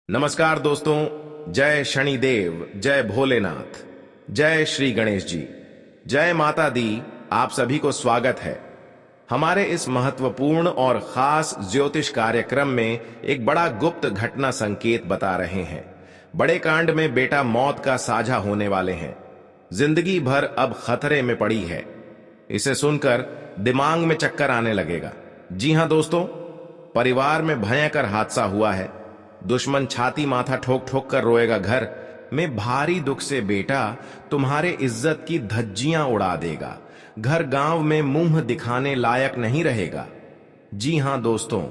नमस्कार दोस्तों, जय शनिदेव, जय भोलेनाथ, जय श्री गणेश जी, जय माता दी। आप सभी को स्वागत है हमारे इस महत्वपूर्ण और खास ज्योतिष कार्यक्रम में। एक बड़ा गुप्त घटना संकेत बता रहे हैं। बड़े कांड में बेटा मौत का साझा होने वाले हैं। जिंदगी भर अब खतरे में पड़ी है। इसे सुनकर दिमाग में चक्कर आने लगेगा। जी हां दोस्तों, परिवार में भयंकर हादसा हुआ है। दुश्मन छाती माथा ठोक ठोक कर रोएगा। घर में भारी दुख से बेटा तुम्हारे इज्जत की धज्जियां उड़ा देगा। घर गांव में मुंह दिखाने लायक नहीं रहेगा। जी हां दोस्तों,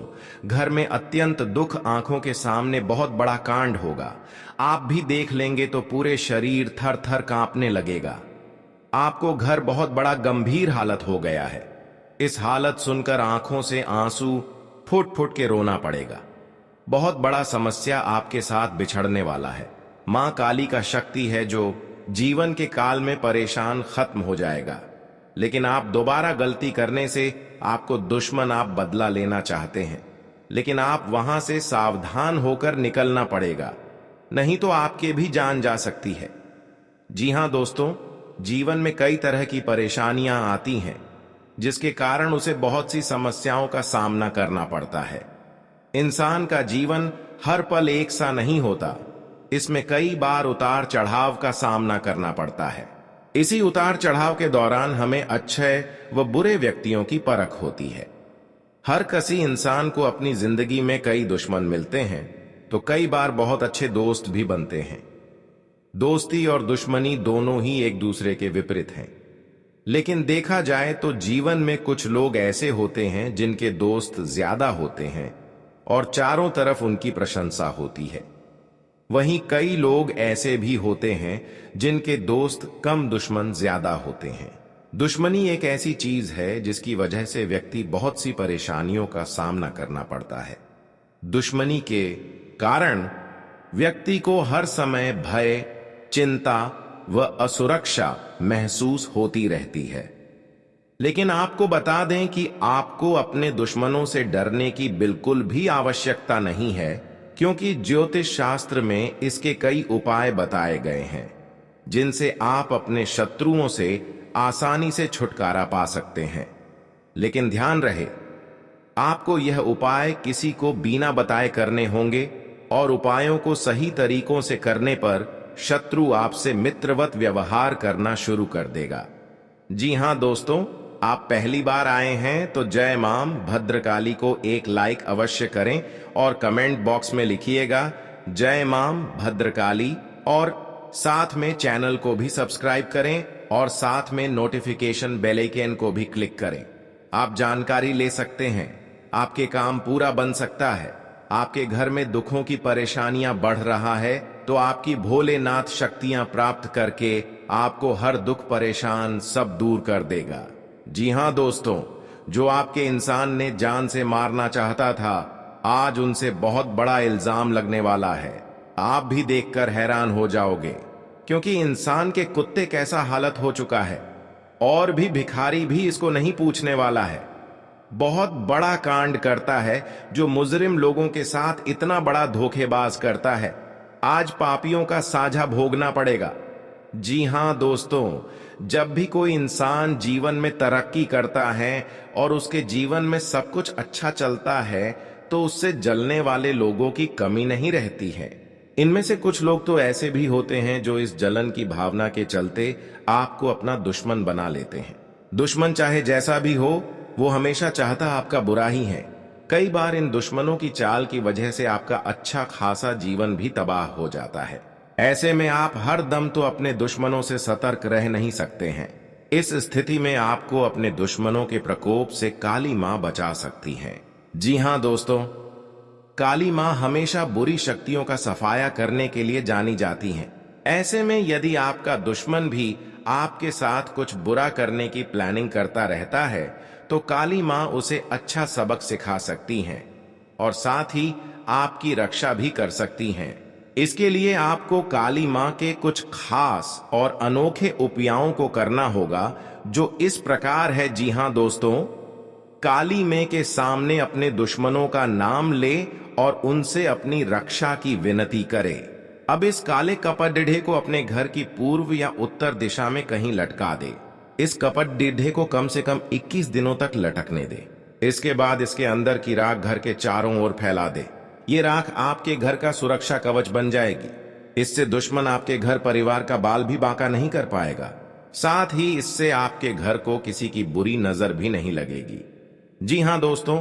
घर में अत्यंत दुख आंखों के सामने बहुत बड़ा कांड होगा। आप भी देख लेंगे तो पूरे शरीर थर थर कांपने लगेगा। आपको घर बहुत बड़ा गंभीर हालत हो गया है। इस हालत सुनकर आंखों से आंसू फुट फुट के रोना पड़ेगा। बहुत बड़ा समस्या आपके साथ बिछड़ने वाला है। मां काली का शक्ति है जो जीवन के काल में परेशान खत्म हो जाएगा। लेकिन आप दोबारा गलती करने से आपको दुश्मन आप बदला लेना चाहते हैं, लेकिन आप वहां से सावधान होकर निकलना पड़ेगा, नहीं तो आपके भी जान जा सकती है। जी हां दोस्तों, जीवन में कई तरह की परेशानियां आती हैं, जिसके कारण उसे बहुत सी समस्याओं का सामना करना पड़ता है। इंसान का जीवन हर पल एक सा नहीं होता। इसमें कई बार उतार चढ़ाव का सामना करना पड़ता है। इसी उतार चढ़ाव के दौरान हमें अच्छे व बुरे व्यक्तियों की परख होती है। हर किसी इंसान को अपनी जिंदगी में कई दुश्मन मिलते हैं, तो कई बार बहुत अच्छे दोस्त भी बनते हैं। दोस्ती और दुश्मनी दोनों ही एक दूसरे के विपरीत हैं। लेकिन देखा जाए तो जीवन में कुछ लोग ऐसे होते हैं जिनके दोस्त ज्यादा होते हैं और चारों तरफ उनकी प्रशंसा होती है। वहीं कई लोग ऐसे भी होते हैं जिनके दोस्त कम, दुश्मन ज्यादा होते हैं। दुश्मनी एक ऐसी चीज है जिसकी वजह से व्यक्ति बहुत सी परेशानियों का सामना करना पड़ता है। दुश्मनी के कारण व्यक्ति को हर समय भय, चिंता व असुरक्षा महसूस होती रहती है। लेकिन आपको बता दें कि आपको अपने दुश्मनों से डरने की बिल्कुल भी आवश्यकता नहीं है, क्योंकि ज्योतिष शास्त्र में इसके कई उपाय बताए गए हैं, जिनसे आप अपने शत्रुओं से आसानी से छुटकारा पा सकते हैं। लेकिन ध्यान रहे, आपको यह उपाय किसी को बिना बताए करने होंगे, और उपायों को सही तरीकों से करने पर शत्रु आपसे मित्रवत व्यवहार करना शुरू कर देगा। जी हां दोस्तों, आप पहली बार आए हैं तो जय मां भद्रकाली को एक लाइक अवश्य करें और कमेंट बॉक्स में लिखिएगा जय मां भद्रकाली, और साथ में चैनल को भी सब्सक्राइब करें और साथ में नोटिफिकेशन बेल आइकन को भी क्लिक करें। आप जानकारी ले सकते हैं, आपके काम पूरा बन सकता है। आपके घर में दुखों की परेशानियां बढ़ रहा है तो आपकी भोलेनाथ शक्तियां प्राप्त करके आपको हर दुख परेशान सब दूर कर देगा। जी हां दोस्तों, जो आपके इंसान ने जान से मारना चाहता था, आज उनसे बहुत बड़ा इल्जाम लगने वाला है। आप भी देखकर हैरान हो जाओगे, क्योंकि इंसान के कुत्ते कैसा हालत हो चुका है, और भी भिखारी भी इसको नहीं पूछने वाला है। बहुत बड़ा कांड करता है जो मुजरिम लोगों के साथ इतना बड़ा धोखेबाज करता है। आज पापियों का साझा भोगना पड़ेगा। जी हां दोस्तों, जब भी कोई इंसान जीवन में तरक्की करता है और उसके जीवन में सब कुछ अच्छा चलता है, तो उससे जलने वाले लोगों की कमी नहीं रहती है। इनमें से कुछ लोग तो ऐसे भी होते हैं जो इस जलन की भावना के चलते आपको अपना दुश्मन बना लेते हैं। दुश्मन चाहे जैसा भी हो, वो हमेशा चाहता आपका बुरा ही है। कई बार इन दुश्मनों की चाल की वजह से आपका अच्छा खासा जीवन भी तबाह हो जाता है। ऐसे में आप हर दम तो अपने दुश्मनों से सतर्क रह नहीं सकते हैं। इस स्थिति में आपको अपने दुश्मनों के प्रकोप से काली मां बचा सकती हैं। जी हां दोस्तों, काली मां हमेशा बुरी शक्तियों का सफाया करने के लिए जानी जाती हैं। ऐसे में यदि आपका दुश्मन भी आपके साथ कुछ बुरा करने की प्लानिंग करता रहता है, तो काली मां उसे अच्छा सबक सिखा सकती हैं और साथ ही आपकी रक्षा भी कर सकती हैं। इसके लिए आपको काली मां के कुछ खास और अनोखे उपायों को करना होगा, जो इस प्रकार है। जी हां दोस्तों, काली मां के सामने अपने दुश्मनों का नाम ले और उनसे अपनी रक्षा की विनती करे। अब इस काले कपट डिढ़े को अपने घर की पूर्व या उत्तर दिशा में कहीं लटका दे। इस कपट डिढ़े को कम से कम 21 दिनों तक लटकने दे। इसके बाद इसके अंदर की राख घर के चारों ओर फैला दे। ये राख आपके घर का सुरक्षा कवच बन जाएगी। इससे दुश्मन आपके घर परिवार का बाल भी बांका नहीं कर पाएगा। साथ ही इससे आपके घर को किसी की बुरी नजर भी नहीं लगेगी। जी हां दोस्तों,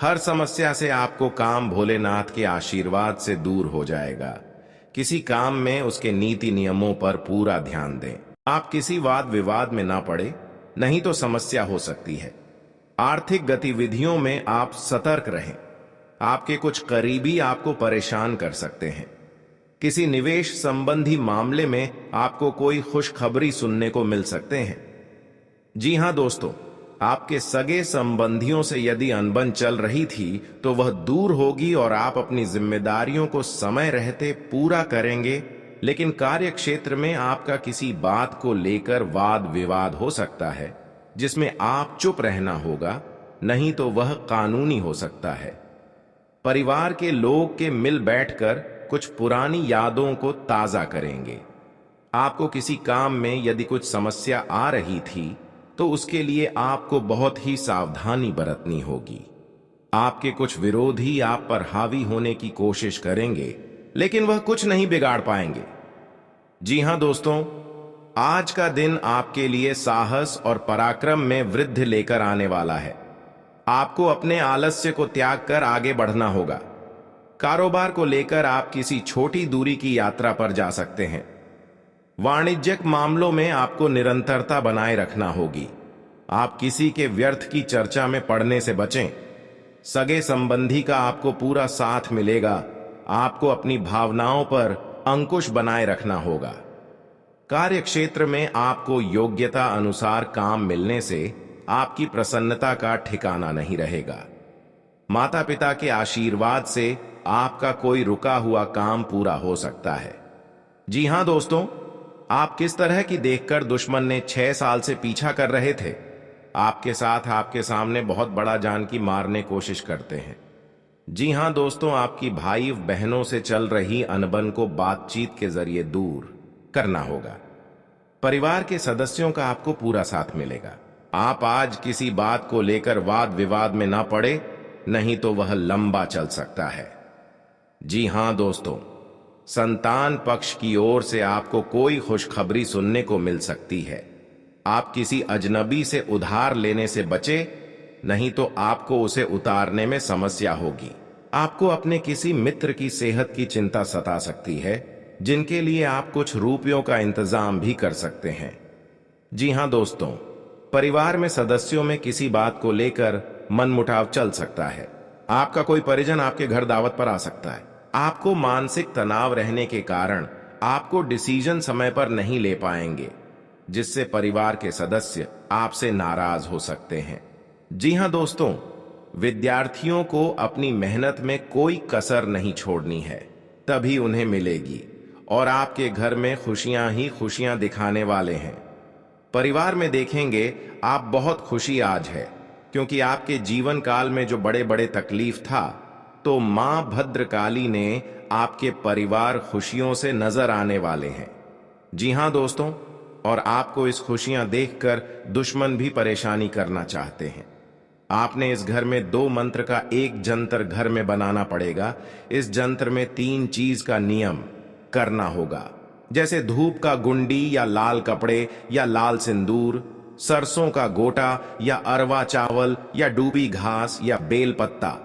हर समस्या से आपको काम भोलेनाथ के आशीर्वाद से दूर हो जाएगा। किसी काम में उसके नीति नियमों पर पूरा ध्यान दें। आप किसी वाद विवाद में ना पड़े, नहीं तो समस्या हो सकती है। आर्थिक गतिविधियों में आप सतर्क रहें। आपके कुछ करीबी आपको परेशान कर सकते हैं। किसी निवेश संबंधी मामले में आपको कोई खुशखबरी सुनने को मिल सकते हैं। जी हां दोस्तों, आपके सगे संबंधियों से यदि अनबन चल रही थी तो वह दूर होगी और आप अपनी जिम्मेदारियों को समय रहते पूरा करेंगे। लेकिन कार्य क्षेत्र में आपका किसी बात को लेकर वाद विवाद हो सकता है, जिसमें आप चुप रहना होगा, नहीं तो वह कानूनी हो सकता है। परिवार के लोग के मिल बैठकर कुछ पुरानी यादों को ताजा करेंगे। आपको किसी काम में यदि कुछ समस्या आ रही थी तो उसके लिए आपको बहुत ही सावधानी बरतनी होगी। आपके कुछ विरोधी आप पर हावी होने की कोशिश करेंगे, लेकिन वह कुछ नहीं बिगाड़ पाएंगे। जी हां दोस्तों, आज का दिन आपके लिए साहस और पराक्रम में वृद्धि लेकर आने वाला है। आपको अपने आलस्य को त्याग कर आगे बढ़ना होगा। कारोबार को लेकर आप किसी छोटी दूरी की यात्रा पर जा सकते हैं। वाणिज्यिक मामलों में आपको निरंतरता बनाए रखना होगी। आप किसी के व्यर्थ की चर्चा में पड़ने से बचें। सगे संबंधी का आपको पूरा साथ मिलेगा। आपको अपनी भावनाओं पर अंकुश बनाए रखना होगा। कार्य क्षेत्र में आपको योग्यता अनुसार काम मिलने से आपकी प्रसन्नता का ठिकाना नहीं रहेगा। माता पिता के आशीर्वाद से आपका कोई रुका हुआ काम पूरा हो सकता है। जी हां दोस्तों, आप किस तरह की देखकर दुश्मन ने 6 साल से पीछा कर रहे थे, आपके साथ आपके सामने बहुत बड़ा जानकी मारने कोशिश करते हैं। जी हां दोस्तों, आपकी भाई बहनों से चल रही अनबन को बातचीत के जरिए दूर करना होगा। परिवार के सदस्यों का आपको पूरा साथ मिलेगा। आप आज किसी बात को लेकर वाद विवाद में ना पड़े, नहीं तो वह लंबा चल सकता है। जी हां दोस्तों, संतान पक्ष की ओर से आपको कोई खुशखबरी सुनने को मिल सकती है। आप किसी अजनबी से उधार लेने से बचे, नहीं तो आपको उसे उतारने में समस्या होगी। आपको अपने किसी मित्र की सेहत की चिंता सता सकती है, जिनके लिए आप कुछ रुपयों का इंतजाम भी कर सकते हैं। जी हां दोस्तों, परिवार में सदस्यों में किसी बात को लेकर मनमुटाव चल सकता है। आपका कोई परिजन आपके घर दावत पर आ सकता है। आपको मानसिक तनाव रहने के कारण आपको डिसीजन समय पर नहीं ले पाएंगे, जिससे परिवार के सदस्य आपसे नाराज हो सकते हैं। जी हां दोस्तों, विद्यार्थियों को अपनी मेहनत में कोई कसर नहीं छोड़नी है, तभी उन्हें मिलेगी और आपके घर में खुशियां ही खुशियां दिखाने वाले हैं। परिवार में देखेंगे आप बहुत खुशी आज है, क्योंकि आपके जीवन काल में जो बड़े बड़े तकलीफ था, तो मां भद्रकाली ने आपके परिवार खुशियों से नजर आने वाले हैं। जी हां दोस्तों, और आपको इस खुशियां देखकर दुश्मन भी परेशानी करना चाहते हैं। आपने इस घर में 2 मंत्र का एक जंतर घर में बनाना पड़ेगा। इस जंत्र में 3 चीज का नियम करना होगा, जैसे धूप का गुंडी या लाल कपड़े या लाल सिंदूर, सरसों का गोटा या अरवा चावल या डूबी घास या बेल पत्ता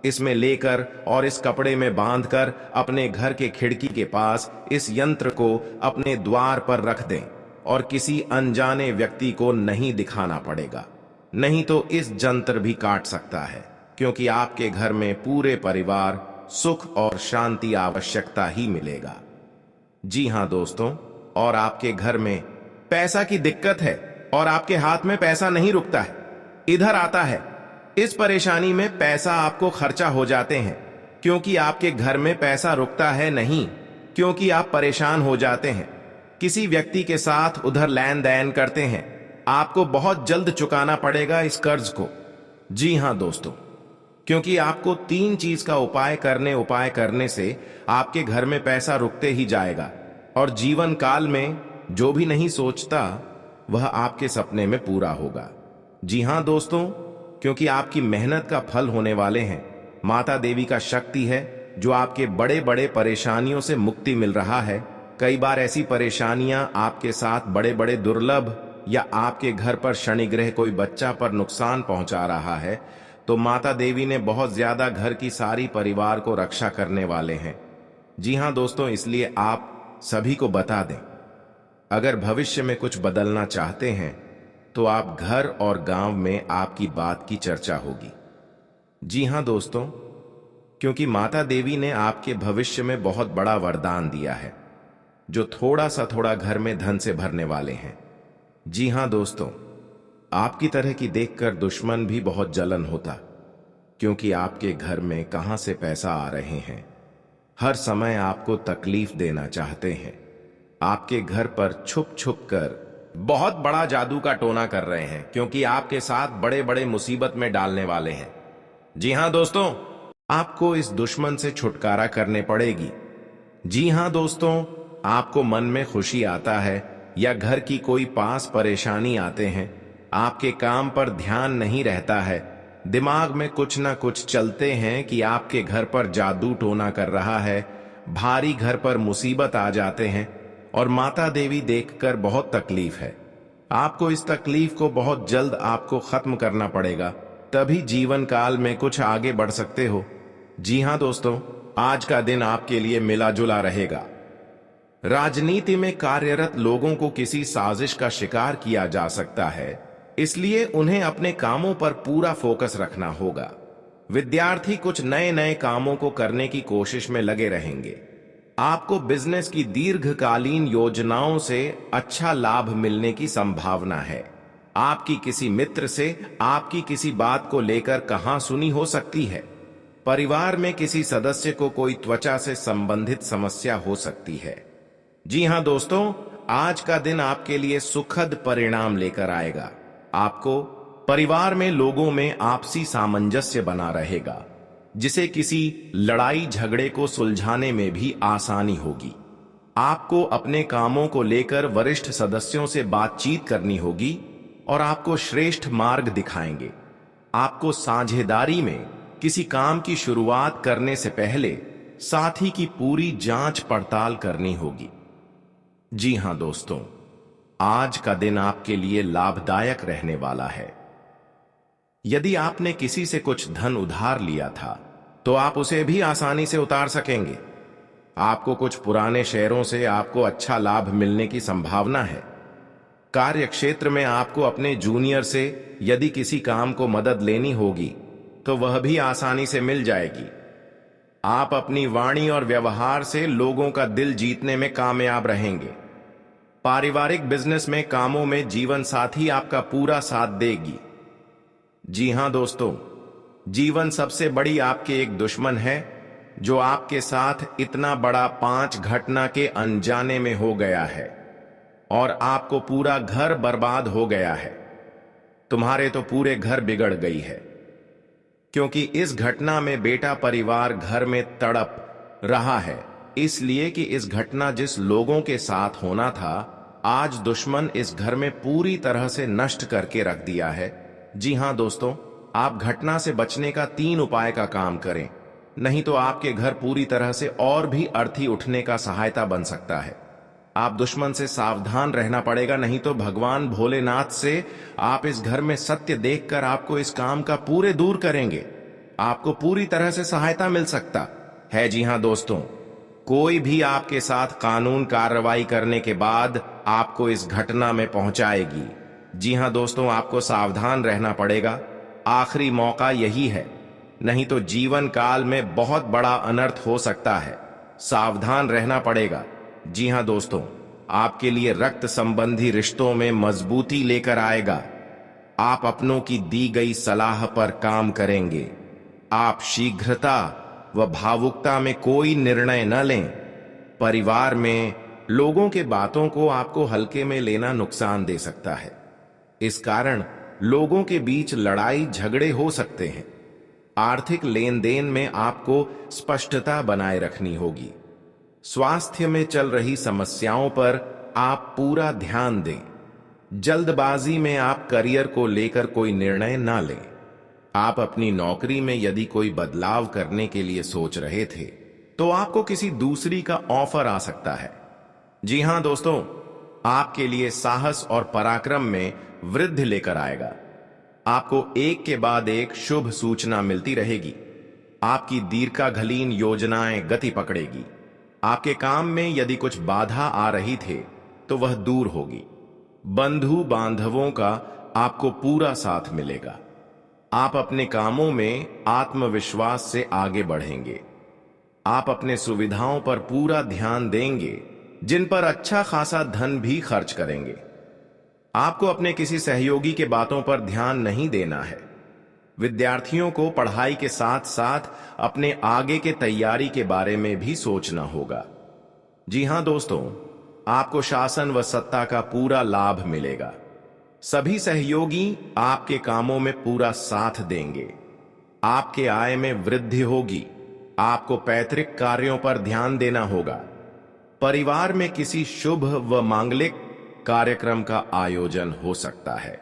इसमें लेकर और इस कपड़े में बांधकर अपने घर के खिड़की के पास इस यंत्र को अपने द्वार पर रख दें और किसी अनजाने व्यक्ति को नहीं दिखाना पड़ेगा, नहीं तो इस जंत्र भी काट सकता है, क्योंकि आपके घर में पूरे परिवार सुख और शांति आवश्यकता ही मिलेगा। जी हां दोस्तों, और आपके घर में पैसा की दिक्कत है और आपके हाथ में पैसा नहीं रुकता है, इधर आता है। इस परेशानी में पैसा आपको खर्चा हो जाते हैं, क्योंकि आपके घर में पैसा रुकता है नहीं, क्योंकि आप परेशान हो जाते हैं। किसी व्यक्ति के साथ उधर लेन देन करते हैं, आपको बहुत जल्द चुकाना पड़ेगा इस कर्ज को। जी हां दोस्तों, क्योंकि आपको 3 चीज का उपाय करने से आपके घर में पैसा रुकते ही जाएगा और जीवन काल में जो भी नहीं सोचता वह आपके सपने में पूरा होगा। जी हां दोस्तों, क्योंकि आपकी मेहनत का फल होने वाले हैं। माता देवी का शक्ति है जो आपके बड़े बड़े परेशानियों से मुक्ति मिल रहा है। कई बार ऐसी परेशानियां आपके साथ बड़े बड़े दुर्लभ या आपके घर पर शनि ग्रह कोई बच्चा पर नुकसान पहुंचा रहा है, तो माता देवी ने बहुत ज्यादा घर की सारी परिवार को रक्षा करने वाले हैं। जी हां दोस्तों, इसलिए आप सभी को बता दें, अगर भविष्य में कुछ बदलना चाहते हैं तो आप घर और गांव में आपकी बात की चर्चा होगी। जी हां दोस्तों, क्योंकि माता देवी ने आपके भविष्य में बहुत बड़ा वरदान दिया है जो थोड़ा घर में धन से भरने वाले हैं। जी हां दोस्तों, आपकी तरह की देखकर दुश्मन भी बहुत जलन होता, क्योंकि आपके घर में कहां से पैसा आ रहे हैं। हर समय आपको तकलीफ देना चाहते हैं। आपके घर पर छुप छुप कर बहुत बड़ा जादू का टोना कर रहे हैं, क्योंकि आपके साथ बड़े बड़े मुसीबत में डालने वाले हैं। जी हां दोस्तों, आपको इस दुश्मन से छुटकारा करने पड़ेगी। जी हां दोस्तों, आपको मन में खुशी आता है या घर की कोई पास परेशानी आते हैं, आपके काम पर ध्यान नहीं रहता है, दिमाग में कुछ ना कुछ चलते हैं कि आपके घर पर जादू टोना कर रहा है, भारी घर पर मुसीबत आ जाते हैं और माता देवी देखकर बहुत तकलीफ है। आपको इस तकलीफ को बहुत जल्द आपको खत्म करना पड़ेगा, तभी जीवन काल में कुछ आगे बढ़ सकते हो। जी हां दोस्तों, आज का दिन आपके लिए मिला जुला रहेगा। राजनीति में कार्यरत लोगों को किसी साजिश का शिकार किया जा सकता है, इसलिए उन्हें अपने कामों पर पूरा फोकस रखना होगा। विद्यार्थी कुछ नए नए कामों को करने की कोशिश में लगे रहेंगे। आपको बिजनेस की दीर्घकालीन योजनाओं से अच्छा लाभ मिलने की संभावना है। आपकी किसी मित्र से आपकी किसी बात को लेकर कहां सुनी हो सकती है। परिवार में किसी सदस्य को कोई त्वचा से संबंधित समस्या हो सकती है। जी हां दोस्तों, आज का दिन आपके लिए सुखद परिणाम लेकर आएगा। आपको परिवार में लोगों में आपसी सामंजस्य बना रहेगा, जिसे किसी लड़ाई झगड़े को सुलझाने में भी आसानी होगी। आपको अपने कामों को लेकर वरिष्ठ सदस्यों से बातचीत करनी होगी और आपको श्रेष्ठ मार्ग दिखाएंगे। आपको साझेदारी में किसी काम की शुरुआत करने से पहले साथी की पूरी जांच पड़ताल करनी होगी। जी हां दोस्तों, आज का दिन आपके लिए लाभदायक रहने वाला है। यदि आपने किसी से कुछ धन उधार लिया था तो आप उसे भी आसानी से उतार सकेंगे। आपको कुछ पुराने शेयरों से आपको अच्छा लाभ मिलने की संभावना है। कार्य क्षेत्र में आपको अपने जूनियर से यदि किसी काम को मदद लेनी होगी तो वह भी आसानी से मिल जाएगी। आप अपनी वाणी और व्यवहार से लोगों का दिल जीतने में कामयाब रहेंगे। पारिवारिक बिजनेस में कामों में जीवन साथी आपका पूरा साथ देगी। जी हां दोस्तों, जीवन सबसे बड़ी आपके एक दुश्मन है जो आपके साथ इतना बड़ा 5 घटना के अनजाने में हो गया है और आपको पूरा घर बर्बाद हो गया है। तुम्हारे तो पूरे घर बिगड़ गई है, क्योंकि इस घटना में बेटा परिवार घर में तड़प रहा है, इसलिए कि इस घटना जिस लोगों के साथ होना था, आज दुश्मन इस घर में पूरी तरह से नष्ट करके रख दिया है। जी हां दोस्तों, आप घटना से बचने का 3 उपाय का काम करें, नहीं तो आपके घर पूरी तरह से और भी अर्थी उठने का सहायता बन सकता है। आप दुश्मन से सावधान रहना पड़ेगा, नहीं तो भगवान भोलेनाथ से आप इस घर में सत्य देखकर आपको इस काम का पूरे दूर करेंगे। आपको पूरी तरह से सहायता मिल सकता है। जी हां दोस्तों, कोई भी आपके साथ कानून कार्रवाई करने के बाद आपको इस घटना में पहुंचाएगी। जी हां दोस्तों, आपको सावधान रहना पड़ेगा। आखिरी मौका यही है, नहीं तो जीवन काल में बहुत बड़ा अनर्थ हो सकता है। सावधान रहना पड़ेगा। जी हां दोस्तों, आपके लिए रक्त संबंधी रिश्तों में मजबूती लेकर आएगा। आप अपनों की दी गई सलाह पर काम करेंगे। आप शीघ्रता व भावुकता में कोई निर्णय न लें। परिवार में लोगों के बातों को आपको हल्के में लेना नुकसान दे सकता है। इस कारण लोगों के बीच लड़ाई झगड़े हो सकते हैं। आर्थिक लेन देन में आपको स्पष्टता बनाए रखनी होगी। स्वास्थ्य में चल रही समस्याओं पर आप पूरा ध्यान दें। जल्दबाजी में आप करियर को लेकर कोई निर्णय ना लें। आप अपनी नौकरी में यदि कोई बदलाव करने के लिए सोच रहे थे तो आपको किसी दूसरी का ऑफर आ सकता है। जी हां दोस्तों, आपके लिए साहस और पराक्रम में वृद्धि लेकर आएगा। आपको एक के बाद एक शुभ सूचना मिलती रहेगी। आपकी दीर्घकालीन योजनाएं गति पकड़ेगी। आपके काम में यदि कुछ बाधा आ रही थे तो वह दूर होगी। बंधु बांधवों का आपको पूरा साथ मिलेगा। आप अपने कामों में आत्मविश्वास से आगे बढ़ेंगे। आप अपने सुविधाओं पर पूरा ध्यान देंगे, जिन पर अच्छा खासा धन भी खर्च करेंगे। आपको अपने किसी सहयोगी के बातों पर ध्यान नहीं देना है। विद्यार्थियों को पढ़ाई के साथ साथ अपने आगे के तैयारी के बारे में भी सोचना होगा। जी हां दोस्तों, आपको शासन व सत्ता का पूरा लाभ मिलेगा। सभी सहयोगी आपके कामों में पूरा साथ देंगे। आपके आय में वृद्धि होगी। आपको पैतृक कार्यों पर ध्यान देना होगा। परिवार में किसी शुभ व मांगलिक कार्यक्रम का आयोजन हो सकता है।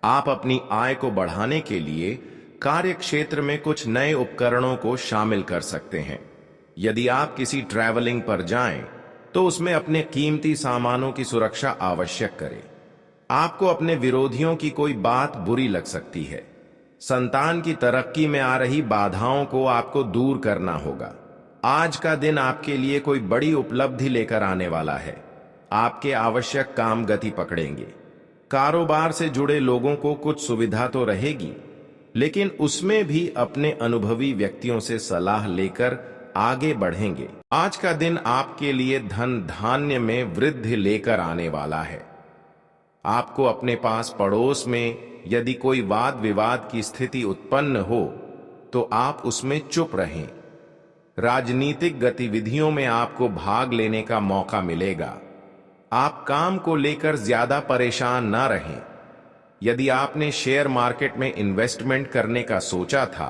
आप अपनी आय को बढ़ाने के लिए कार्य क्षेत्र में कुछ नए उपकरणों को शामिल कर सकते हैं। यदि आप किसी ट्रैवलिंग पर जाएं, तो उसमें अपने कीमती सामानों की सुरक्षा आवश्यक करें। आपको अपने विरोधियों की कोई बात बुरी लग सकती है। संतान की तरक्की में आ रही बाधाओं को आपको दूर करना होगा। आज का दिन आपके लिए कोई बड़ी उपलब्धि लेकर आने वाला है। आपके आवश्यक काम गति पकड़ेंगे। कारोबार से जुड़े लोगों को कुछ सुविधा तो रहेगी, लेकिन उसमें भी अपने अनुभवी व्यक्तियों से सलाह लेकर आगे बढ़ेंगे। आज का दिन आपके लिए धन धान्य में वृद्धि लेकर आने वाला है। आपको अपने पास पड़ोस में यदि कोई वाद विवाद की स्थिति उत्पन्न हो तो आप उसमें चुप रहें। राजनीतिक गतिविधियों में आपको भाग लेने का मौका मिलेगा। आप काम को लेकर ज्यादा परेशान ना रहें। यदि आपने शेयर मार्केट में इन्वेस्टमेंट करने का सोचा था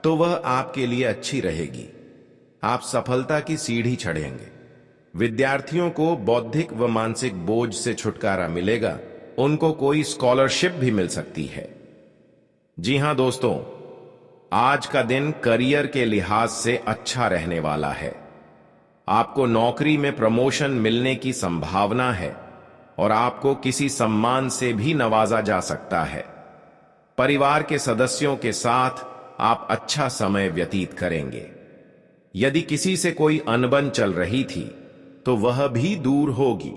तो वह आपके लिए अच्छी रहेगी। आप सफलता की सीढ़ी चढ़ेंगे। विद्यार्थियों को बौद्धिक व मानसिक बोझ से छुटकारा मिलेगा। उनको कोई स्कॉलरशिप भी मिल सकती है। जी हां दोस्तों, आज का दिन करियर के लिहाज से अच्छा रहने वाला है। आपको नौकरी में प्रमोशन मिलने की संभावना है और आपको किसी सम्मान से भी नवाजा जा सकता है। परिवार के सदस्यों के साथ आप अच्छा समय व्यतीत करेंगे। यदि किसी से कोई अनबन चल रही थी तो वह भी दूर होगी।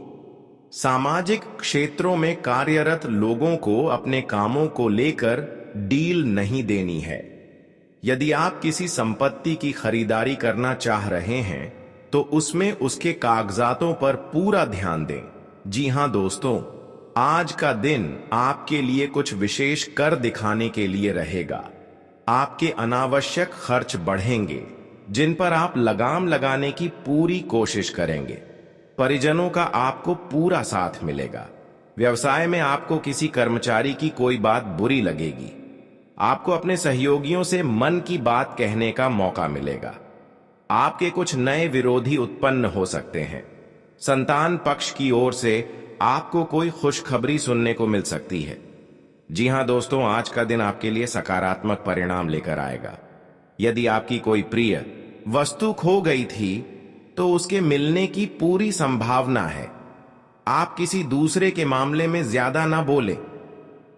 सामाजिक क्षेत्रों में कार्यरत लोगों को अपने कामों को लेकर डील नहीं देनी है। यदि आप किसी संपत्ति की खरीदारी करना चाह रहे हैं तो उसमें उसके कागजातों पर पूरा ध्यान दें। जी हां दोस्तों, आज का दिन आपके लिए कुछ विशेष कर दिखाने के लिए रहेगा। आपके अनावश्यक खर्च बढ़ेंगे, जिन पर आप लगाम लगाने की पूरी कोशिश करेंगे। परिजनों का आपको पूरा साथ मिलेगा। व्यवसाय में आपको किसी कर्मचारी की कोई बात बुरी लगेगी। आपको अपने सहयोगियों से मन की बात कहने का मौका मिलेगा। आपके कुछ नए विरोधी उत्पन्न हो सकते हैं। संतान पक्ष की ओर से आपको कोई खुशखबरी सुनने को मिल सकती है। जी हां दोस्तों, आज का दिन आपके लिए सकारात्मक परिणाम लेकर आएगा। यदि आपकी कोई प्रिय वस्तु खो गई थी तो उसके मिलने की पूरी संभावना है। आप किसी दूसरे के मामले में ज्यादा ना बोलें।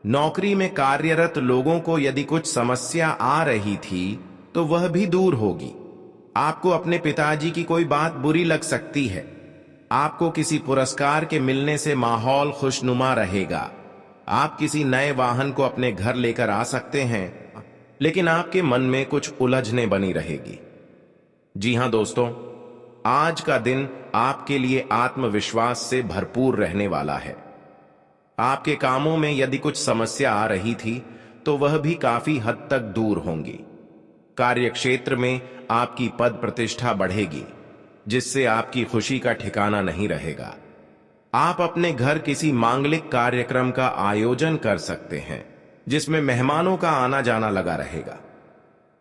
नौकरी में कार्यरत लोगों को यदि कुछ समस्या आ रही थी तो वह भी दूर होगी। आपको अपने पिताजी की कोई बात बुरी लग सकती है। आपको किसी पुरस्कार के मिलने से माहौल खुशनुमा रहेगा। आप किसी नए वाहन को अपने घर लेकर आ सकते हैं, लेकिन आपके मन में कुछ उलझने बनी रहेगी। जी हां दोस्तों, आज का दिन आपके लिए आत्मविश्वास से भरपूर रहने वाला है। आपके कामों में यदि कुछ समस्या आ रही थी तो वह भी काफी हद तक दूर होंगी। कार्य क्षेत्र में आपकी पद प्रतिष्ठा बढ़ेगी, जिससे आपकी खुशी का ठिकाना नहीं रहेगा। आप अपने घर किसी मांगलिक कार्यक्रम का आयोजन कर सकते हैं, जिसमें मेहमानों का आना जाना लगा रहेगा।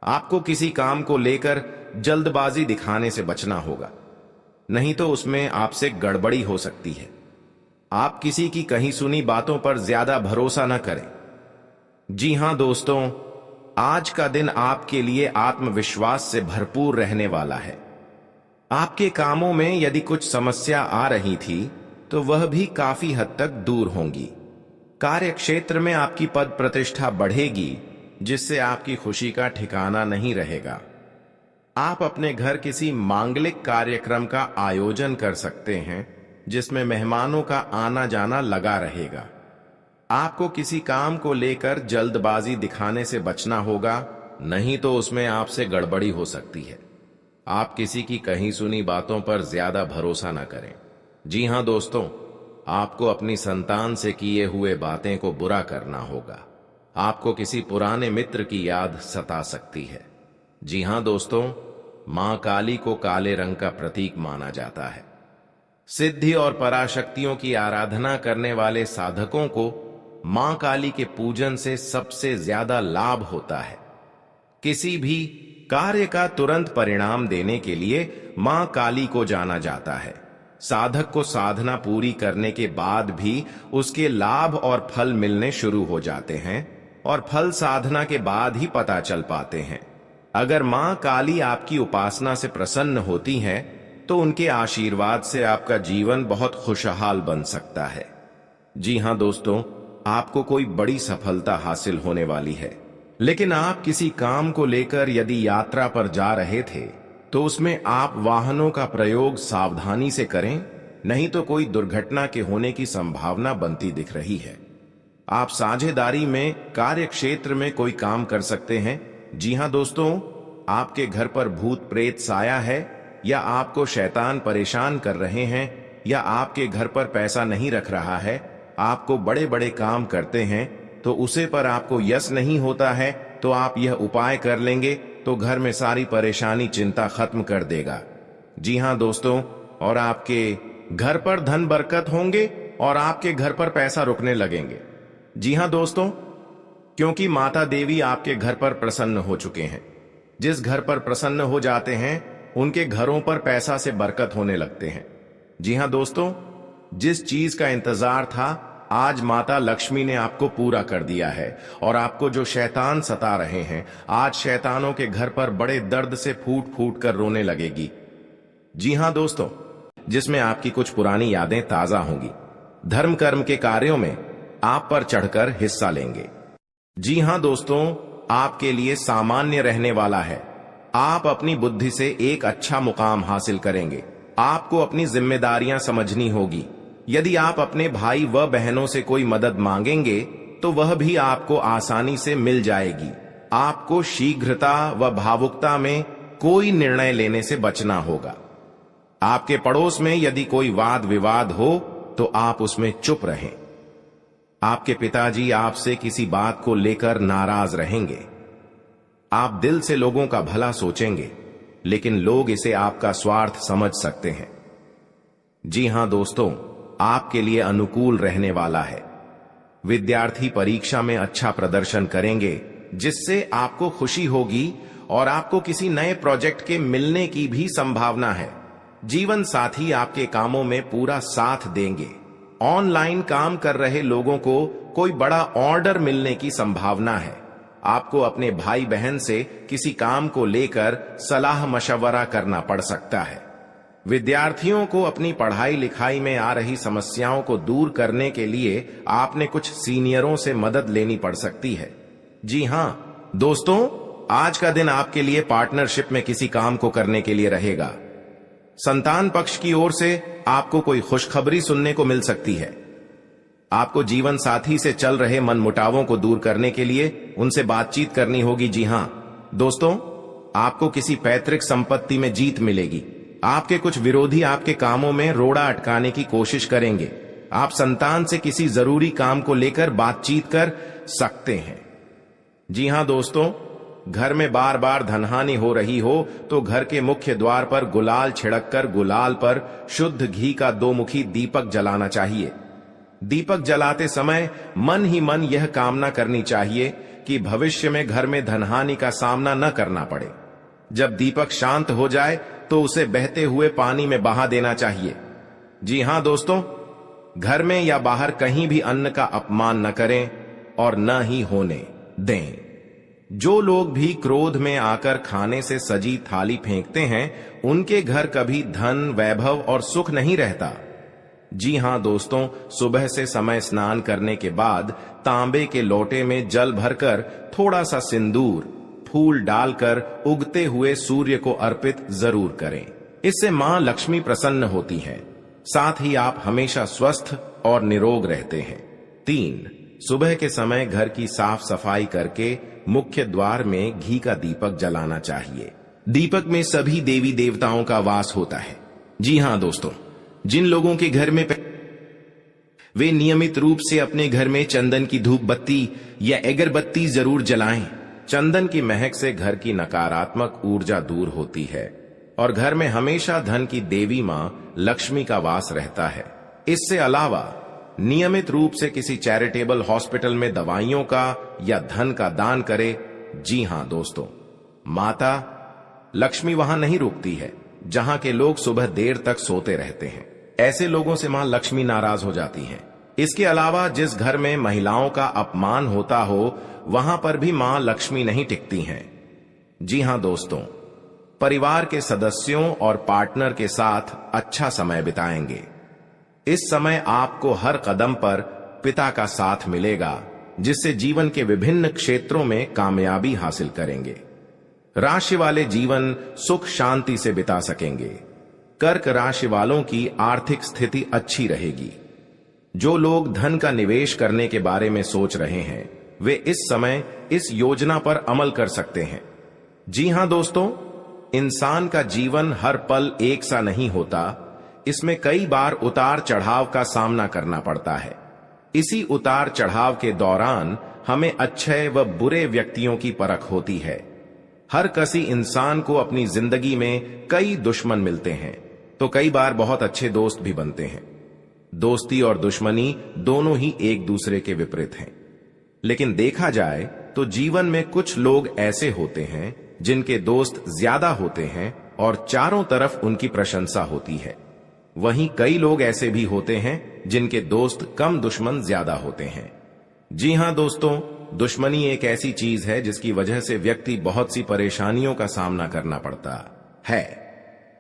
आपको किसी काम को लेकर जल्दबाजी दिखाने से बचना होगा, नहीं तो उसमें आपसे गड़बड़ी हो सकती है। आप किसी की कही सुनी बातों पर ज्यादा भरोसा न करें। जी हां दोस्तों, आज का दिन आपके लिए आत्मविश्वास से भरपूर रहने वाला है। आपके कामों में यदि कुछ समस्या आ रही थी तो वह भी काफी हद तक दूर होंगी। कार्य क्षेत्र में आपकी पद प्रतिष्ठा बढ़ेगी, जिससे आपकी खुशी का ठिकाना नहीं रहेगा। आप अपने घर किसी मांगलिक कार्यक्रम का आयोजन कर सकते हैं, जिसमें मेहमानों का आना जाना लगा रहेगा। आपको किसी काम को लेकर जल्दबाजी दिखाने से बचना होगा, नहीं तो उसमें आपसे गड़बड़ी हो सकती है। आप किसी की कही सुनी बातों पर ज्यादा भरोसा न करें। जी हां दोस्तों, आपको अपनी संतान से किए हुए बातें को बुरा करना होगा। आपको किसी पुराने मित्र की याद सता सकती है। जी हां दोस्तों, मां काली को काले रंग का प्रतीक माना जाता है। सिद्धि और पराशक्तियों की आराधना करने वाले साधकों को मां काली के पूजन से सबसे ज्यादा लाभ होता है। किसी भी कार्य का तुरंत परिणाम देने के लिए मां काली को जाना जाता है। साधक को साधना पूरी करने के बाद भी उसके लाभ और फल मिलने शुरू हो जाते हैं, और फल साधना के बाद ही पता चल पाते हैं। अगर मां काली आपकी उपासना से प्रसन्न होती हैं, तो उनके आशीर्वाद से आपका जीवन बहुत खुशहाल बन सकता है। जी हां दोस्तों, आपको कोई बड़ी सफलता हासिल होने वाली है। लेकिन आप किसी काम को लेकर यदि यात्रा पर जा रहे थे तो उसमें आप वाहनों का प्रयोग सावधानी से करें, नहीं तो कोई दुर्घटना के होने की संभावना बनती दिख रही है। आप साझेदारी में कार्य क्षेत्र में कोई काम कर सकते हैं। जी हां दोस्तों, आपके घर पर भूत प्रेत साया है, या आपको शैतान परेशान कर रहे हैं, या आपके घर पर पैसा नहीं रख रहा है, आपको बड़े बड़े काम करते हैं तो उसे पर आपको यश नहीं होता है, तो आप यह उपाय कर लेंगे तो घर में सारी परेशानी चिंता खत्म कर देगा। जी हां दोस्तों, और आपके घर पर धन बरकत होंगे और आपके घर पर पैसा रुकने लगेंगे। जी हां दोस्तों, क्योंकि माता देवी आपके घर पर प्रसन्न हो चुके हैं। जिस घर पर प्रसन्न हो जाते हैं उनके घरों पर पैसा से बरकत होने लगते हैं। जी हां दोस्तों, जिस चीज का इंतजार था आज माता लक्ष्मी ने आपको पूरा कर दिया है, और आपको जो शैतान सता रहे हैं, आज शैतानों के घर पर बड़े दर्द से फूट फूट कर रोने लगेगी। जी हां दोस्तों, जिसमें आपकी कुछ पुरानी यादें ताजा होंगी। धर्म कर्म के कार्यों में आप पर चढ़कर हिस्सा लेंगे। जी हां दोस्तों, आपके लिए सामान्य रहने वाला है। आप अपनी बुद्धि से एक अच्छा मुकाम हासिल करेंगे। आपको अपनी जिम्मेदारियां समझनी होगी। यदि आप अपने भाई व बहनों से कोई मदद मांगेंगे तो वह भी आपको आसानी से मिल जाएगी। आपको शीघ्रता व भावुकता में कोई निर्णय लेने से बचना होगा। आपके पड़ोस में यदि कोई वाद विवाद हो तो आप उसमें चुप रहें। आपके पिताजी आपसे किसी बात को लेकर नाराज रहेंगे। आप दिल से लोगों का भला सोचेंगे, लेकिन लोग इसे आपका स्वार्थ समझ सकते हैं। जी हां दोस्तों, आपके लिए अनुकूल रहने वाला है। विद्यार्थी परीक्षा में अच्छा प्रदर्शन करेंगे, जिससे आपको खुशी होगी और आपको किसी नए प्रोजेक्ट के मिलने की भी संभावना है। जीवन साथी आपके कामों में पूरा साथ देंगे। ऑनलाइन काम कर रहे लोगों को कोई बड़ा ऑर्डर मिलने की संभावना है। आपको अपने भाई बहन से किसी काम को लेकर सलाह मशवरा करना पड़ सकता है। विद्यार्थियों को अपनी पढ़ाई लिखाई में आ रही समस्याओं को दूर करने के लिए आपने कुछ सीनियरों से मदद लेनी पड़ सकती है। जी हां दोस्तों, आज का दिन आपके लिए पार्टनरशिप में किसी काम को करने के लिए रहेगा। संतान पक्ष की ओर से आपको कोई खुशखबरी सुनने को मिल सकती है। आपको जीवन साथी से चल रहे मनमुटावों को दूर करने के लिए उनसे बातचीत करनी होगी। जी हां दोस्तों, आपको किसी पैतृक संपत्ति में जीत मिलेगी। आपके कुछ विरोधी आपके कामों में रोड़ा अटकाने की कोशिश करेंगे। आप संतान से किसी जरूरी काम को लेकर बातचीत कर सकते हैं। जी हां दोस्तों, घर में बार बार धनहानि हो रही हो तो घर के मुख्य द्वार पर गुलाल छिड़ककर गुलाल पर शुद्ध घी का 2 मुखी दीपक जलाना चाहिए। दीपक जलाते समय मन ही मन यह कामना करनी चाहिए कि भविष्य में घर में धनहानि का सामना न करना पड़े। जब दीपक शांत हो जाए तो उसे बहते हुए पानी में बहा देना चाहिए। जी हां दोस्तों, घर में या बाहर कहीं भी अन्न का अपमान न करें और न ही होने दें। जो लोग भी क्रोध में आकर खाने से सजी थाली फेंकते हैं, उनके घर कभी धन, वैभव और सुख नहीं रहता। जी हां दोस्तों, सुबह से समय स्नान करने के बाद तांबे के लोटे में जल भरकर थोड़ा सा सिंदूर, फूल डालकर उगते हुए सूर्य को अर्पित जरूर करें। इससे मां लक्ष्मी प्रसन्न होती हैं। साथ ही आप हमेशा स्वस्थ और निरोग रहते हैं। 3, सुबह के समय घर की साफ सफाई करके मुख्य द्वार में घी का दीपक जलाना चाहिए। दीपक में सभी देवी देवताओं का वास होता है। जी हां दोस्तों, जिन लोगों के घर में वे नियमित रूप से अपने घर में चंदन की धूप बत्ती या अगरबत्ती जरूर जलाएं। चंदन की महक से घर की नकारात्मक ऊर्जा दूर होती है और घर में हमेशा धन की देवी मां लक्ष्मी का वास रहता है। इससे अलावा नियमित रूप से किसी चैरिटेबल हॉस्पिटल में दवाइयों का या धन का दान करे। जी हां दोस्तों, माता लक्ष्मी वहां नहीं रुकती है जहां के लोग सुबह देर तक सोते रहते हैं। ऐसे लोगों से मां लक्ष्मी नाराज हो जाती हैं। इसके अलावा जिस घर में महिलाओं का अपमान होता हो, वहां पर भी मां लक्ष्मी नहीं टिकती हैं। जी हां दोस्तों, परिवार के सदस्यों और पार्टनर के साथ अच्छा समय बिताएंगे। इस समय आपको हर कदम पर पिता का साथ मिलेगा, जिससे जीवन के विभिन्न क्षेत्रों में कामयाबी हासिल करेंगे। राशि वाले जीवन सुख शांति से बिता सकेंगे। कर्क राशि वालों की आर्थिक स्थिति अच्छी रहेगी। जो लोग धन का निवेश करने के बारे में सोच रहे हैं, वे इस समय इस योजना पर अमल कर सकते हैं। जी हां दोस्तों, इंसान का जीवन हर पल एक सा नहीं होता। इसमें कई बार उतार चढ़ाव का सामना करना पड़ता है। इसी उतार चढ़ाव के दौरान हमें अच्छे व बुरे व्यक्तियों की परख होती है। हर किसी इंसान को अपनी जिंदगी में कई दुश्मन मिलते हैं, तो कई बार बहुत अच्छे दोस्त भी बनते हैं। दोस्ती और दुश्मनी दोनों ही एक दूसरे के विपरीत हैं। लेकिन देखा जाए तो जीवन में कुछ लोग ऐसे होते हैं जिनके दोस्त ज्यादा होते हैं और चारों तरफ उनकी प्रशंसा होती है। वहीं कई लोग ऐसे भी होते हैं जिनके दोस्त कम, दुश्मन ज्यादा होते हैं। जी हां दोस्तों, दुश्मनी एक ऐसी चीज है जिसकी वजह से व्यक्ति बहुत सी परेशानियों का सामना करना पड़ता है।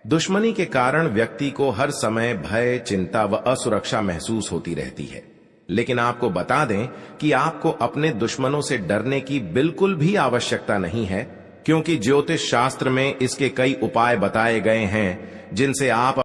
दुश्मनी के कारण व्यक्ति को हर समय भय, चिंता व असुरक्षा महसूस होती रहती है। लेकिन आपको बता दें कि आपको अपने दुश्मनों से डरने की बिल्कुल भी आवश्यकता नहीं है, क्योंकि ज्योतिष शास्त्र में इसके कई उपाय बताए गए हैं जिनसे आप